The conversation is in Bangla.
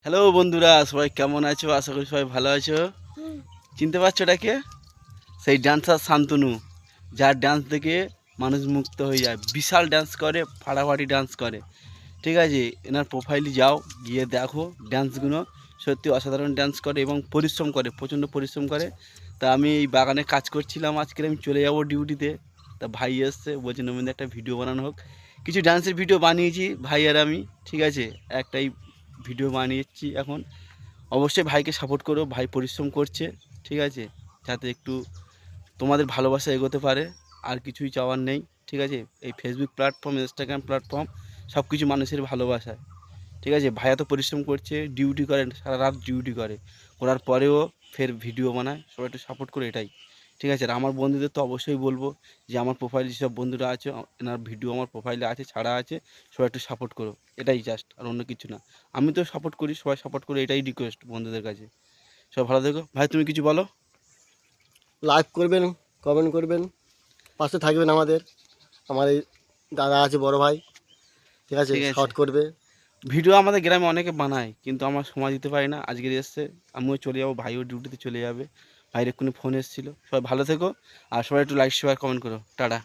হ্যালো বন্ধুরা, সবাই কেমন আছো? আশা করি সবাই ভালো আছো। চিনতে পারছো এটাকে? সেই ডান্সার শান্তনু, যার ডান্স দেখে মানুষ মুক্ত হয়ে যায়। বিশাল ডান্স করে, ফাটাফাটি ডান্স করে। ঠিক আছে, এনার প্রোফাইলে যাও, গিয়ে দেখো ডান্সগুলো। সত্যি অসাধারণ ডান্স করে এবং পরিশ্রম করে, প্রচণ্ড পরিশ্রম করে। তা আমি এই বাগানে কাজ করছিলাম, আজকে আমি চলে যাব ডিউটিতে। তা ভাই এসছে, বলছে নমিন একটা ভিডিও বানানো হোক। কিছু ডান্সের ভিডিও বানিয়েছি ভাই আর আমি। ঠিক আছে, একটাই ভিডিও বানিয়েছি এখন। অবশ্যই ভাইকে সাপোর্ট করো, ভাই পরিশ্রম করছে। ঠিক আছে, যাতে একটু তোমাদের ভালোবাসা এগোতে পারে, আর কিছুই চাওয়ার নেই। ঠিক আছে, এই ফেসবুক প্ল্যাটফর্ম, ইনস্টাগ্রাম প্ল্যাটফর্ম, সব কিছু মানুষের ভালোবাসায়। ঠিক আছে, ভাইয়া তো পরিশ্রম করছে, ডিউটি করে, সারা রাত ডিউটি করে, করার পরেও ফের ভিডিও বানায়। সবাই একটু সাপোর্ট করে, এটাই। ঠিক আছে, আর আমার বন্ধুদের তো অবশ্যই বলবো যে আমার প্রোফাইলে যেসব বন্ধুরা আছে, এনার ভিডিও আমার প্রোফাইলে আছে, ছাড়া আছে, সবাই একটু সাপোর্ট করো। এটাই জাস্ট, আর অন্য কিছু না। আমি তো সাপোর্ট করি, সবাই সাপোর্ট করে, এটাই রিকোয়েস্ট বন্ধুদের কাছে। সবাই ভালো থেকো। ভাই তুমি কিছু বলো। লাইক করবেন, কমেন্ট করবেন, পাশে থাকবেন আমাদের। আমার এই দাদা আছে, বড় ভাই, ঠিক আছে, ঠিক আছে, শর্ট করবে। ভিডিও আমাদের গ্রামে অনেকে বানায়, কিন্তু আমার সময় দিতে পারি না। আজকের এসছে, আমিও চলে যাবো, ভাইও ডিউটিতে চলে যাবে। ভাইয়ের এক্ষুনি ফোন এসেছিলো। সবাই ভালো থেকো, আর সবাই একটু লাইক শেয়ার কমেন্ট করো। টাটা।